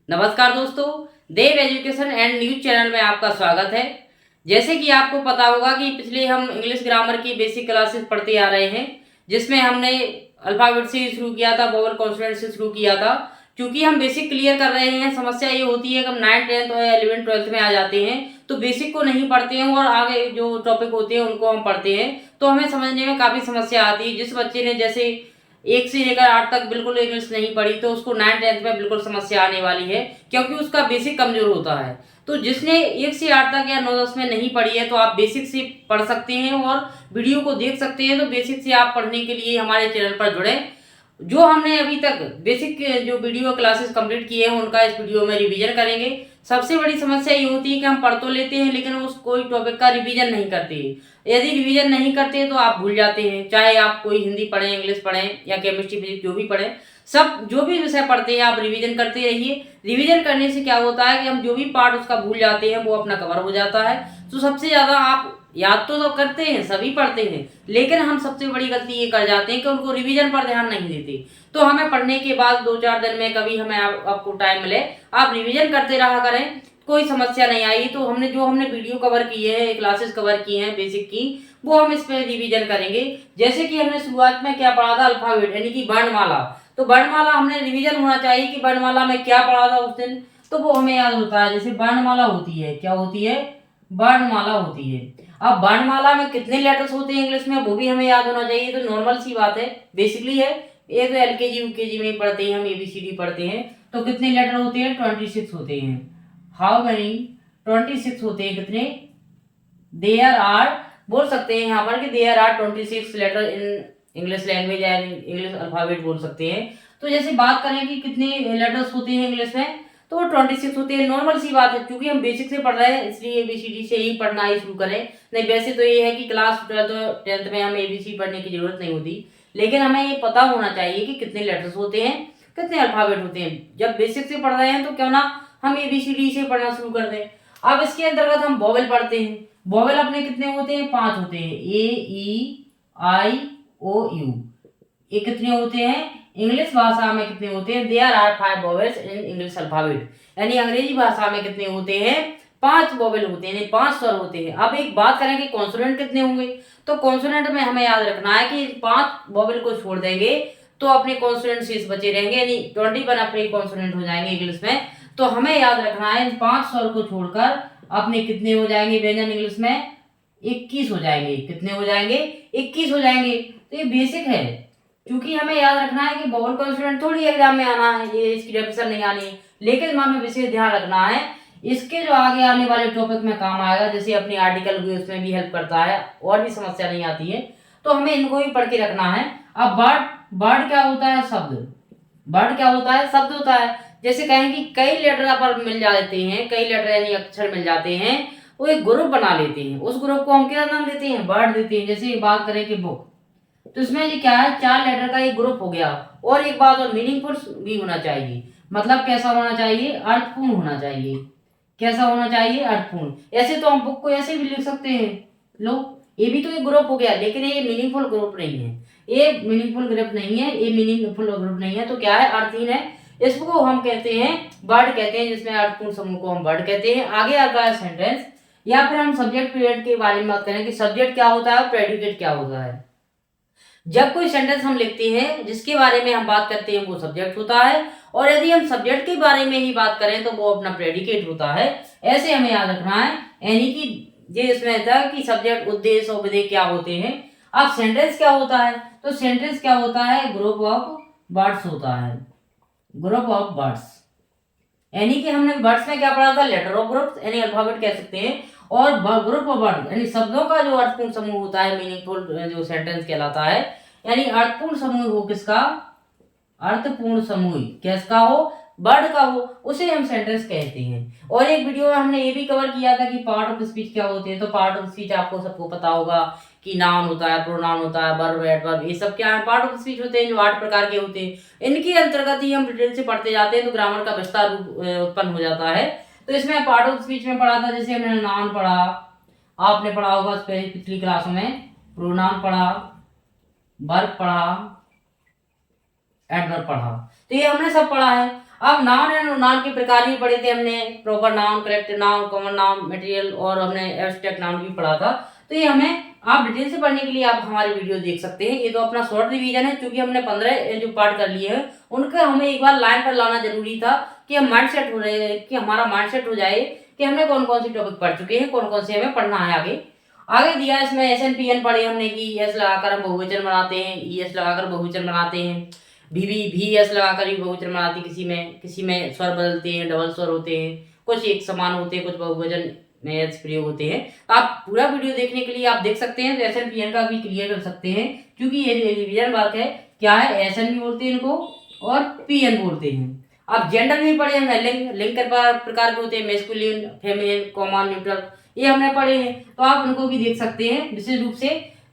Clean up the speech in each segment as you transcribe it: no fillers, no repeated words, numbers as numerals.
नमस्कार दोस्तों, देव education and news channel में आपका स्वागत है। जैसे कि आपको पता होगा कि पिछले हम इंग्लिश ग्रामर की बेसिक क्लासेस पढ़ते आ रहे हैं, जिसमें हमने अल्फाबेट से शुरू किया था, वोवल कॉन्सोनेंट से शुरू किया था। क्योंकि हम बेसिक क्लियर कर रहे हैं, समस्या ये होती है कि हम 9th 10th और 11th 12th में आ जाते हैं तो बेसिक को नहीं पढ़ते हैं और आगे जो टॉपिक होते हैं उनको हम पढ़ते हैं, तो हमें समझने में काफ़ी समस्या आती है। जिस बच्चे ने जैसे 1 से लेकर 8 तक बिल्कुल इंग्लिश नहीं पढ़ी तो उसको 9th 10th में बिल्कुल समस्या आने वाली है, क्योंकि उसका बेसिक कमजोर होता है। तो जिसने 1 से 8 तक या 9-10 में नहीं पढ़ी है तो आप बेसिक से पढ़ सकते हैं और वीडियो को देख सकते हैं। तो बेसिक से आप पढ़ने के लिए हमारे चैनल पर जुड़े। जो हमने अभी तक बेसिक जो वीडियो क्लासेस कंप्लीट किए हैं उनका इस वीडियो में रिवीजन करेंगे। सबसे बड़ी समस्या ये होती है कि हम पढ़ तो लेते हैं लेकिन उस कोई टॉपिक का रिवीजन नहीं करते। यदि रिवीजन नहीं करते तो आप भूल जाते हैं, चाहे आप कोई हिंदी पढ़ें, इंग्लिश पढ़ें या केमिस्ट्री फिजिक्स जो भी पढ़ें, सब जो भी विषय पढ़ते हैं आप रिवीजन करते रहिए। रिवीजन करने से क्या होता है कि हम जो भी पार्ट उसका भूल जाते हैं वो अपना कवर हो जाता है। तो सबसे ज़्यादा आप याद तो करते हैं, सभी पढ़ते हैं, लेकिन हम सबसे बड़ी गलती ये कर जाते हैं कि उनको रिवीजन पर ध्यान नहीं देते। तो हमें पढ़ने के बाद 2-4 दिन में कभी हमें आपको टाइम मिले, आप रिवीजन करते रहा करें, कोई समस्या नहीं आई। तो हमने वीडियो कवर की है, क्लासेस कवर की हैं बेसिक की, वो हम इस पे रिवीजन करेंगे। जैसे कि हमने शुरुआत में क्या पढ़ा था, अल्फाबेट यानी कि वर्णमाला। तो वर्णमाला हमने रिवीजन होना चाहिए कि वर्णमाला में क्या पढ़ा था उस दिन, तो वो हमें याद होता है। जैसे वर्णमाला होती है, क्या होती है, वर्णमाला होती है। अब वर्णमाला में कितने लेटर्स होते हैं इंग्लिश में वो भी हमें याद होना चाहिए। तो नॉर्मल सी बात है, बेसिकली है। ये तो एलकेजी यूकेजी में पढ़ते हैं, हम एबीसीडी पढ़ते हैं। तो कितने लेटर होते हैं, 26 होते हैं। हाउ मेनी, 26 होते हैं। कितने, देयर आर, बोल सकते हैं यहाँ पर कि there are 26 letter in English language and English alphabet बोल सकते हैं। तो जैसे बात करें कि कितने लेटर्स होते हैं इंग्लिश में, तो 26 होते हैं। नॉर्मल सी बात है, क्योंकि हम बेसिक से पढ़ रहे हैं इसलिए एबीसीडी से ही पढ़ना ही शुरू करें। नहीं, वैसे तो ये है कि क्लास 12th 10th में हमें एबीसी पढ़ने की जरूरत नहीं होती, लेकिन हमें ये पता होना चाहिए कि कितने लेटर्स होते हैं, कितने अल्फाबेट होते हैं। जब बेसिक से पढ़ रहे हैं तो क्यों ना हम एबीसीडी से पढ़ना शुरू कर दें। अब इसके अंतर्गत हम वोवेल पढ़ते हैं। वोवेल अपने कितने होते हैं, 5 होते हैं। A E I O U, ये कितने होते हैं इंग्लिश भाषा में, कितने होते हैं, there are 5 vowels in English alphabet. यानी अंग्रेजी भाषा में कितने होते हैं, 5 वोवेल होते हैं, यानी 5 स्वर होते हैं। अब एक बात करें कि कॉन्सोनेंट कितने होंगे, तो कॉन्सोनेंट में हमें याद रखना है कि 5 वोवेल को छोड़ देंगे तो अपने कॉन्सोनेंट शेष बचे रहेंगे, यानी 21 अपने कॉन्सोनेंट हो जाएंगे इंग्लिश में। तो हमें याद रखना है इन 5 स्वर को छोड़कर अपने कितने हो जाएंगे व्यंजन इंग्लिश में, 21 हो जाएंगे। कितने हो जाएंगे, 21 हो जाएंगे। तो ये बेसिक है, क्योंकि हमें याद रखना है कि वोवल कॉन्सोनेंट थोड़ी एग्जाम में आना है, ये इसकी रेपिटेशन नहीं आनी है, लेकिन हमें विशेष ध्यान रखना है इसके जो आगे आने वाले टॉपिक में काम आएगा। जैसे अपनी आर्टिकल भी उसमें भी हेल्प करता है और भी समस्या नहीं आती है, तो हमें इनको भी पढ़ के रखना है। अब वर्ड, वर्ड क्या होता है, शब्द। वर्ड क्या होता है, शब्द होता है। जैसे कहें कि कई लेटर पर मिल जाते हैं, कई लेटर यानी अक्षर मिल जाते हैं, वो एक ग्रुप बना लेते हैं। उस ग्रुप को हम क्या नाम देते हैं, वर्ड देते हैं। जैसे बात करें कि बुक, तो इसमें ये क्या है, 4 लेटर का एक ग्रुप हो गया। और एक बात और, मीनिंगफुल भी होना चाहिए। मतलब कैसा होना चाहिए, अर्थपूर्ण होना चाहिए। कैसा होना चाहिए, अर्थपूर्ण। ऐसे तो हम बुक को ऐसे भी लिख सकते हैं, लो, ये भी तो एक ग्रुप हो गया, लेकिन ये मीनिंगफुल ग्रुप नहीं है। ये मीनिंगफुल ग्रुप नहीं है, ये मीनिंगफुल ग्रुप नहीं है, तो क्या है, अर्थहीन है। इसको हम कहते हैं वर्ड कहते हैं, जिसमें अर्थपूर्ण समूह को हम वर्ड कहते हैं। आगे आता है सेंटेंस, या फिर हम सब्जेक्ट पीरियड के बारे में बात करें कि सब्जेक्ट क्या होता है और प्रेडिकेट क्या होता है। जब कोई सेंटेंस हम लिखते हैं जिसके बारे में हम बात करते हैं वो सब्जेक्ट होता है, और यदि हम सब्जेक्ट के बारे में ही बात करें तो वो अपना प्रेडिकेट होता है। ऐसे हमें याद रखना है, यानी कि ये इसमें था कि सब्जेक्ट, उद्देश्य और विधेय क्या होते हैं। अब सेंटेंस क्या होता है, तो सेंटेंस क्या होता है, ग्रुप ऑफ वर्ड्स होता है। ग्रुप ऑफ वर्ड्स, यानी कि हमने वर्ड्स में क्या पढ़ा था, लेटर ऑफ ग्रुप्स यानी अल्फाबेट कह सकते हैं, और ग्रुप ऑफ वर्ड यानी शब्दों का जो अर्थपूर्ण समूह होता है, मीनिंगफुल जो सेंटेंस कहलाता है। यानी अर्थपूर्ण समूह हो किसका, अर्थपूर्ण समूह किसका हो, वर्ड का हो, उसे हम सेंटेंस कहते हैं। और एक वीडियो में हमने ये भी कवर किया था कि पार्ट ऑफ स्पीच क्या होते हैं। तो पार्ट ऑफ स्पीच आपको सबको पता होगा कि नाउन होता है, प्रोनाउन होता है, वर्ब, एडवर्ब, ये सब क्या है, पार्ट ऑफ स्पीच होते हैं, जो 8 प्रकार के होते हैं। इनके अंतर्गत ही हम डिटेल से पढ़ते जाते हैं तो ग्रामर का विस्तार रूप उत्पन्न हो जाता है। तो इसमें पार्ट ऑफ स्पीच में पढ़ा था, जैसे हमने नाउन पढ़ा, आपने पढ़ा होगा पिछली क्लासों में, प्रोनाउन पढ़ा, वर्ब पढ़ा, एडवर्ब पढ़ा, तो ये हमने सब पढ़ा है। अब नाउन एंड नाउन के प्रकार भी पढ़े थे हमने, proper noun, correct noun, common noun, material, और हमने एब्स्ट्रैक्ट नाउन भी पढ़ा था। तो ये हमें आप डिटेल से पढ़ने के लिए आप हमारे वीडियो देख सकते हैं। ये तो अपना शॉर्ट रिवीजन है, क्योंकि हमने 15 जो पार्ट कर लिए हैं उनका हमें एक बार लाइन पर लाना जरूरी था कि हम माइंड सेट हो रहे, कि हमारा माइंड सेट हो जाए कि हमने कौन कौन सी टॉपिक पढ़ चुके हैं, कौन कौन से हमें पढ़ना है आगे। आगे दिया इसमें एस एन पी एन पढ़े हमने कि एस लगाकर हम बहुवचन बनाते हैं, ई एस लगाकर बहुवचन बनाते हैं, भी एस लगाकर भी बहुवचन बनाते हैं, किसी में स्वर बदलते हैं, डबल स्वर होते हैं, कुछ एक समान होते हैं, कुछ बहुवचन में एस प्रयोग होते हैं। आप पूरा वीडियो देखने के लिए आप देख सकते हैं, तो एस एन पी एन का भी क्लियर कर सकते हैं, क्योंकि ये रिवीजन वर्क है। क्या है, एस एन भी बोलते हैं इनको और पी एन बोलते हैं। अब जेंडर भी पढ़े हमने, लिंग प्रकार के होते हैं, मेस्कुलिन, फेमिनिन, कॉमन, न्यूट्रल, ये हमने पढ़े हैं। तो आप उनको भी देख सकते हैं विशेष रूप से,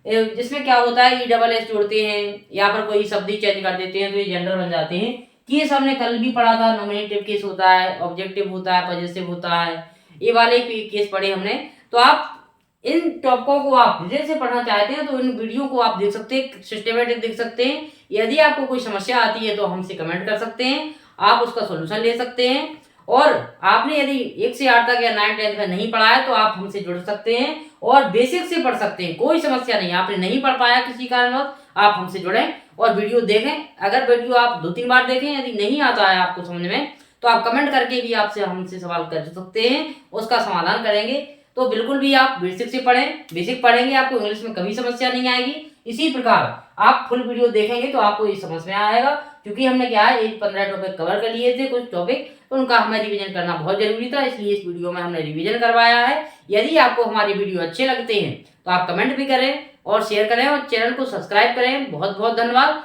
जिसमें क्या होता है, ई डबल एस जोड़ते हैं या फिर कोई शब्द ही चेंज कर देते हैं तो ये जेंडर बन जाते हैं। केस हमने कल भी पढ़ा था, नॉमिनेटिव केस होता है, ऑब्जेक्टिव होता है, पॉजिटिव होता है, ये वाले केस पढ़े हमने। तो आप इन टॉपिकों को आप डिटेल से पढ़ना चाहते हैं तो इन वीडियो को आप देख सकते हैं, सिस्टमेटिक देख सकते हैं। यदि आपको कोई समस्या आती है तो हमसे कमेंट कर सकते हैं, आप उसका सोल्यूशन ले सकते हैं। और आपने यदि 1 से 8 तक या 9 10 में नहीं पढ़ा है तो आप हमसे जुड़ सकते हैं और बेसिक से पढ़ सकते हैं, कोई समस्या नहीं। आपने नहीं पढ़ पाया किसी कारणवश, आप हमसे जुड़ें और वीडियो देखें। अगर वीडियो आप 2-3 बार देखें, यदि नहीं आता है आपको समझ में, तो आप कमेंट करके भी आपसे हमसे सवाल कर सकते हैं, उसका समाधान करेंगे। तो बिल्कुल भी आप बेसिक से पढ़ें, बेसिक पढ़ेंगे आपको इंग्लिश में कभी समस्या नहीं आएगी। इसी प्रकार आप फुल वीडियो देखेंगे तो आपको ये समझ में आएगा, क्योंकि हमने क्या है, 15 टॉपिक कवर कर लिए थे, कुछ टॉपिक तो उनका हमें रिवीजन करना बहुत जरूरी था, इसलिए इस वीडियो में हमने रिवीजन करवाया है। यदि आपको हमारी वीडियो अच्छे लगते हैं तो आप कमेंट भी करें और शेयर करें और चैनल को सब्सक्राइब करें। बहुत बहुत धन्यवाद।